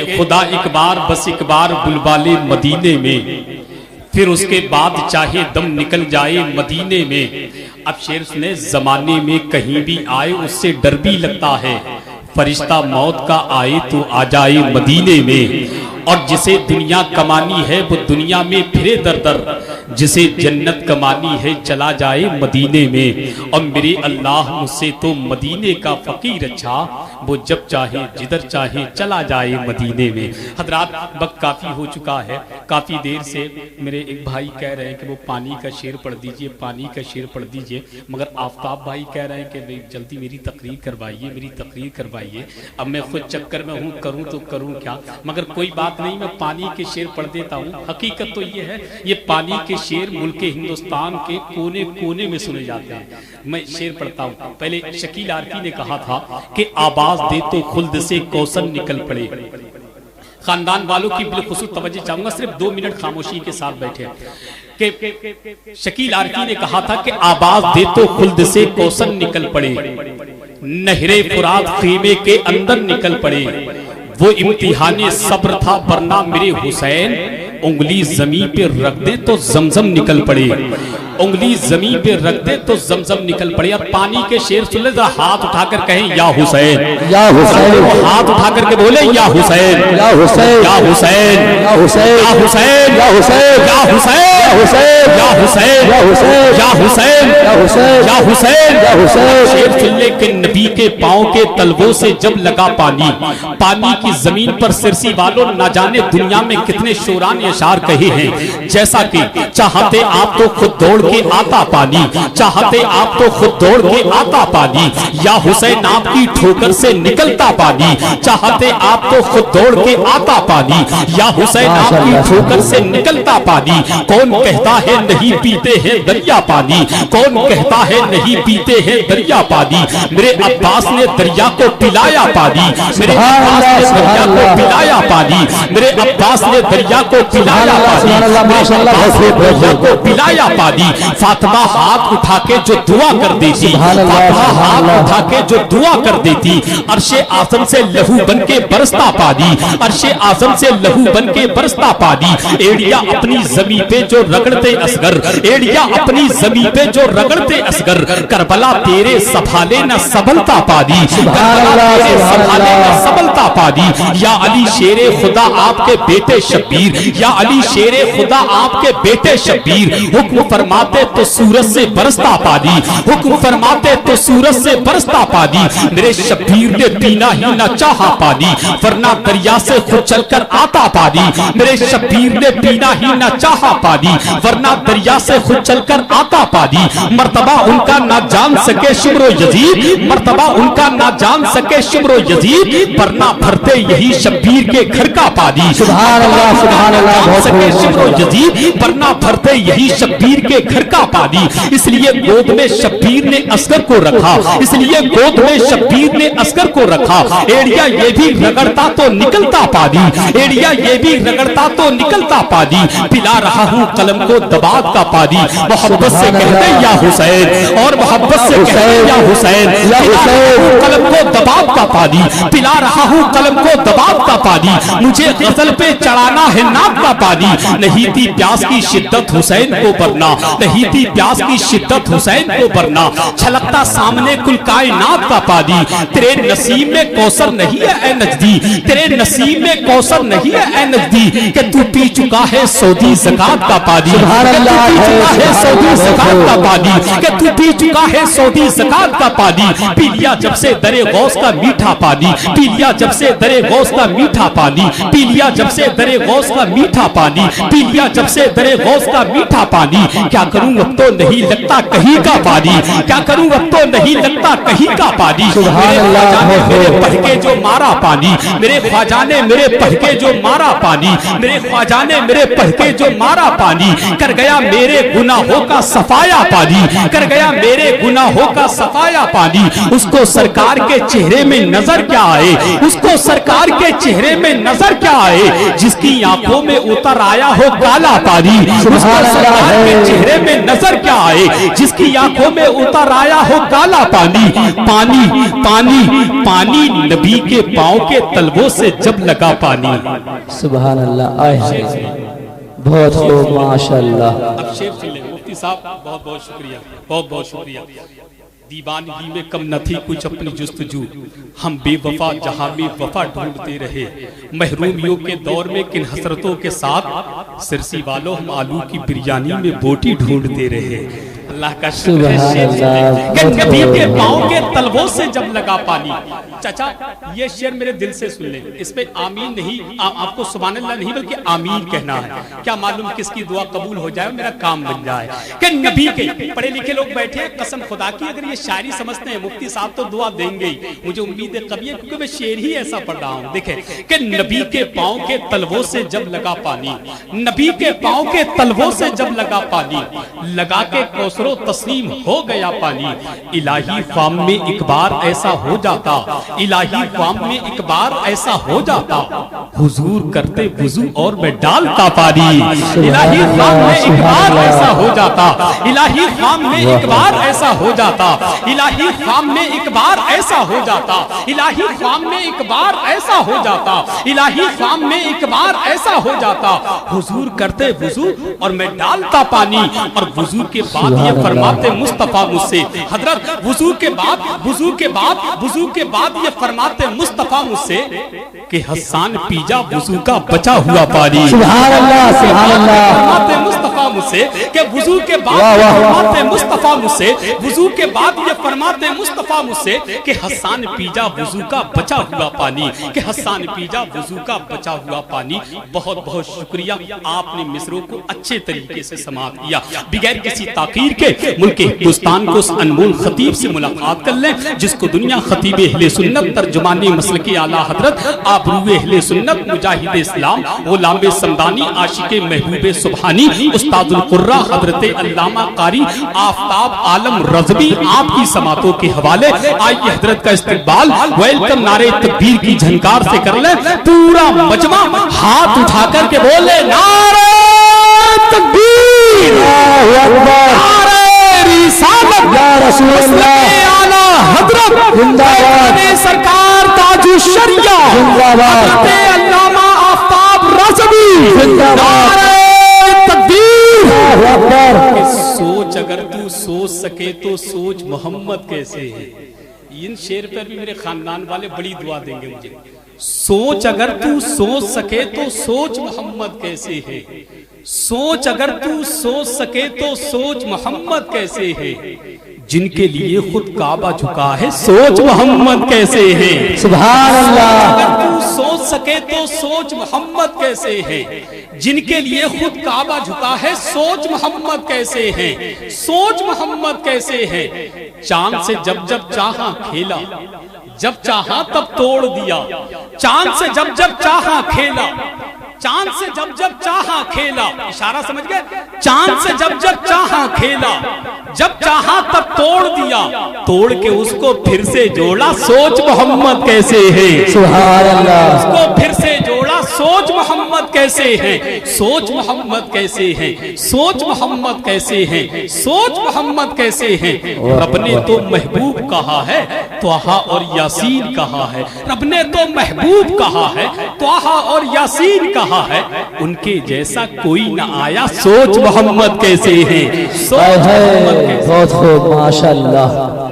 खुदा एक बार बस एक बार बुलवाले मदीने में, फिर उसके बाद चाहे दम निकल जाए मदीने में। अब शेर सुने, जमाने में कहीं भी आए उससे डर भी लगता है, फरिश्ता मौत का आए तो आ जाए मदीने में। और जिसे दुनिया कमानी है वो दुनिया में फिरे दर दर, जिसे जन्नत कमानी है चला जाए मदीने में। और मेरे अल्लाह मुझसे तो मदीने का फकीर अच्छा, वो जब चाहे जिधर चाहे चला जाए मदीने में। हजरात, वक्त काफ़ी हो चुका है, काफ़ी देर से मेरे एक भाई कह रहे हैं कि वो पानी का शेर पढ़ दीजिए, पानी का शेर पढ़ दीजिए, मगर आफ्ताब भाई कह रहे हैं कि भाई जल्दी मेरी तकरीर करवाइए, मेरी तकरीर करवाइए। अब मैं खुद चक्कर में हूँ, करूँ तो करूँ क्या, मगर कोई बात नहीं, मैं पानी के शेर पढ़ देता हूँ। हकीकत तो ये है, ये पानी के शेर मुल्क हिंदुस्तान के कोने कोने में सुने जाते हैं। मैं शेर पढ़ता हूँ। पहले शकील आरकी ने कहा था कि आवाज दे तो खुल्द से कौसन निकल पड़े। खानदान वालों की बिलखुसूस तवज्जो चाहूंगा, सिर्फ 2 मिनट खामोशी के साथ बैठे कि शकील आरकी ने कहा था कि आवाज दे तो खुल्द से कौसन निकल पड़े, नहरे फुरात खीमे के अंदर निकल पड़े। वो इम्तिहाने सब्र था वरना मेरे हुसैन, उंगली जमीन पे रख दे तो जमजम निकल पड़े, उंगली जमीन पे रख दे तो जमजम निकल पड़े। अब पानी के शेर सुन ले, हाथ उठाकर कहें या हुसैन, या हुसैन, हाथ उठाकर के बोले या हुसैन, या हुसैन, या हुसैन, या हुसैन, या हुसैन, या हुसैन, या हुसैन, या हुसैन, या हुसैन, या हुसैन, या हुसैन, या हुसैन, या हुसैन। शेर सुन ले कि नबी के पांव के तलवों से जब लगा पानी, पानी की जमीन पर सिरसी वालों न जाने दुनिया में कितने शोरान अशार कहे हैं। जैसा कि चाहते आप तो खुद दौड़ के आता पानी, चाहते आप तो खुद दौड़ के आता पानी, या हुसैन आपकी ठोकर से निकलता पानी, चाहते आप तो खुद दौड़ के आता पानी, या हुसैन आपकी ठोकर से निकलता पानी। कौन कहता है नहीं पीते हैं दरिया पानी, कौन कहता है नहीं पीते हैं दरिया पानी। मेरे अब्बास ने दरिया को पिलाया पानी, मेरे अब्बास ने दरिया को पिलाया पानी, मेरे अब्बास ने दरिया को पिलाया पानी, दरिया को पिलाया पानी। फातिमा हाथ उठा के जो दुआ कर देती, फातिमा हाथ उठा के जो दुआ कर देती, अर्शे आज़म से लहू बन के बरसता पानी, अर्शे आज़म से लहू बन के बरसता पानी। एड़िया अपनी जमीन पे जो रगड़ते असगर, एड़िया अपनी जमीन पे जो रगड़ते असगर, करबला तेरे संभाले न सबलता पानी, करबला तेरे संभाले न सबलता पानी। या अली शेरे खुदा आपके बेटे शब्बीर, या अली शेरे खुदा आपके बेटे शब्बीर, हुक्म फरमाते तो सूरज से बरसता पानी, हुक्म फरमाते तो सूरज से बरसता पानी। मेरे शब्बीर ने पीना ही न चाहा पानी, वरना दरिया से खुद चलकर आता पानी। मेरे शब्बीर ने पीना ही न चाहा पानी, वरना दरिया से खुद चलकर आता पानी। मर्तबा उनका ना जान सके शुम्र यजीद, मर्तबा उनका ना जान सके शुम्र यजीद, वरना भरते यही शब्बीर के घर का पानी। सुभान अल्लाह, सुभान अल्लाह, सके शुम्र यजीद, वरना भरते यही शब्बीर के घर का पानी। इसलिए गोद में शब्बीर ने असगर को रखा, इसलिए गोद में शब्बीर ने असगर को रखा। एड़िया ये भी रगड़ता तो निकलता पानी, एड़िया ये भी रगड़ता तो निकलता पानी। पिला रहा हूँ कलम को दबाव का पानी, मोहब्बत से कहते या हुसैन, और मोहब्बत से कहते या हुसैन, या हुसैन। कलम को दबाव का पानी, पिला रहा हूँ कलम को दबाव का पानी। मुझे गजल पे चढ़ाना है नाक का पानी, नहीं थी प्यास की शिद्दत हुसैन को भरना, नहीं थी प्यास की शिद्दत हुसैन को भरना। छलकता सामने कुल कायनात का पानी, तेरे नसीब में कौसर नहीं है ए नजदी, तेरे नसीब में कौसर नहीं है ए नजदी, कि तू पी चुका है सऊदी ज़कात का पानी, है सऊदी ज़कात का पानी, कि तू पी चुका है सऊदी ज़कात का पानी। पी लिया जब से दरे गौस का मीठा पानी, पी लिया जब से दरे गौस का मीठा पानी, पी लिया जब से दरे गौस का मीठा पानी, पी लिया जब से दरे गौस का मीठा पानी। क्या करूं अब तो नहीं लगता कहीं का पानी, क्या करूं अब तो नहीं लगता कहीं का पानी। मेरे ख्वाजा ने मेरे पढ़ के जो मारा पानी, मेरे ख्वाजा ने मेरे पढ़ के जो मारा पानी, मेरे ख्वाजा ने मेरे पढ़ के जो मारा पानी। पानी, कर गया मेरे गुनाहों का सफाया पानी, कर गया मेरे गुनाहों का सफाया पानी। उसको सरकार के चेहरे में नजर क्या आए, उसको सरकार के चेहरे में नजर क्या आए, जिसकी आंखों में उतर आया हो काला पानी। उसको सरकार के चेहरे में नजर क्या आए, जिसकी आंखों में उतर आया हो काला पानी। पानी पानी पानी नबी के पांव के तलवों से जब लगा पानी। सुभान अल्लाह, आए बहुत खूब, माशाअल्लाह। अब शेर सुन ले मुफ्ती साहब, बहुत बहुत शुक्रिया, बहुत बहुत शुक्रिया। दीवानगी में कम न थी कुछ अपनी जुस्तजू, हम बेवफा जहां में वफा ढूंढते रहे। महरूमियों के दौर में किन हसरतों के साथ सिरसी वालों हम आलू की बिरयानी में बोटी ढूंढते रहे। अल्लाह का शुक्र है कि नबी के पांव के तलवों से जब लगा पानी। चाचा ये शेर मेरे दिल से सुन ले, इस पे आमीन नहीं, आपको सुभान अल्लाह नहीं बल्कि आमीन कहना है। क्या मालूम किसकी दुआ कबूल हो जाए, मेरा काम बन जाए। कि नबी के पढ़े लिखे लोग बैठे हैं, कसम खुदा की अगर ये शायरी समझते हैं मुफ्ती साहब तो दुआ देंगे ही, मुझे उम्मीद है कभी, क्योंकि मैं शेर ही ऐसा पढ़ रहा हूँ। देखे कि नबी के पांव के तलवों से जब लगा पानी, नबी के पांव के तलवों से जब लगा पानी, लगा के कौसरो तस्लीम हो गया पानी। इलाही फाम में एक बार ऐसा हो जाता, इलाही फाम में एक बार ऐसा हो जाता, हुजूर करते वुजू और मैं डालता पानी। इलाही फाम में एक बार ऐसा हो जाता, इलाही फाम में एक बार ऐसा हो जाता, इलाही फाम में एक बार ऐसा हो जाता, इलाही फाम में एक बार ऐसा हो जाता, इलाही फाम में एक बार ऐसा हो जाता, हुजूर करते वुजू और मैं डालता पानी। और वुजू के बाद ये फरमाते मुस्तफा मुझसे, हजरत वुजू के बाद, वुजू के बाद, वुजू के बाद ये फरमाते मुस्तफा मुझसे कि हसन पीजा वुजू का बचा हुआ पानी। सुभान अल्लाह, सुभान अल्लाह। फरमाते मुस्तफा मुझसे कि वुजू के बाद फरमाते मुस्तफा मुझसे, वुजू के बाद ये फरमाते मुस्तफा मुझसे कि हसन पीजा वुजू का बचा हुआ पानी, कि हसन पीजा वुजू का बचा हुआ पानी। बहुत बहुत शुक्रिया, आपने मिसरों को अच्छे तरीके से समाप्त किया। बगैर किसी ताकीर के मुल्क हिंदुस्तान को उस अनमोल खतीब से मुलाकात कर लें जिसको दुनिया खतीब अहले सुन्नत, तर्जुमानी मसलकी आला हजरत, आबरूए अहले सुन्नत, मुजाहिद इस्लाम, गुलाम समदानी, आशिके महबूबे सुबहानी, उस्तादुल कुर्रा हजरत अल्लामा कारी आफताब आलम रज़वी आपकी समातों के हवाले। आइए हजरत का इस्तकबाल वेलकम नारे तकबीर की झनकार से कर ले। पूरा मजमा हाथ उठाकर के बोले नारे तकबीर, नारे रिसालत, या रसूल अल्लाह, आला हजरत जिंदाबाद, सरकार ताजुश शरिया जिंदाबाद, हजरत अल्लामा आफताब रज़वी जिंदाबाद, नारे तकबीर, अल्लाहू अकबर। सोच अगर तू सोच सके तो सोच मोहम्मद कैसे है। इन शेर पर भी मेरे खानदान वाले बड़ी दुआ देंगे मुझे। सोच अगर तू सोच सके तो सोच मोहम्मद कैसे है, सोच अगर तू सोच सके तो सोच मोहम्मद कैसे है, जिनके लिए खुद काबा झुका है सोच मोहम्मद कैसे है। सुभान अल्लाह। अगर तू सोच सके तो सोच मोहम्मद कैसे है, जिनके लिए खुद काबा झुका है सोच मोहम्मद कैसे है, सोच मोहम्मद कैसे है। चांद से जब जब चाहा खेला, जब चाहा तब तोड़ दिया, चांद से जब जब चाहा खेला, चांद से जब जब चाहा खेला, इशारा समझ गए, चांद से जब जब चाहा खेला, जब चाहा तब तोड़ दिया, तोड़ के उसको फिर से जोड़ा सोच मोहम्मद कैसे है। सुभान अल्लाह। उसको फिर से जोड़ा सोच मोहम्मद कैसे है, सोच मोहम्मद कैसे है, सोच मोहम्मद कैसे है, सोच मोहम्मद कैसे है। रब ने तो महबूब कहा है, त्वाहा और यासीन कहा है, रब ने तो महबूब कहा है, त्वाहा और यासीन कहा है, उनके जैसा कोई न आया सोच मोहम्मद कैसे है, सोच मोहम्मद कैसे। बहुत खूब, माशाअल्लाह।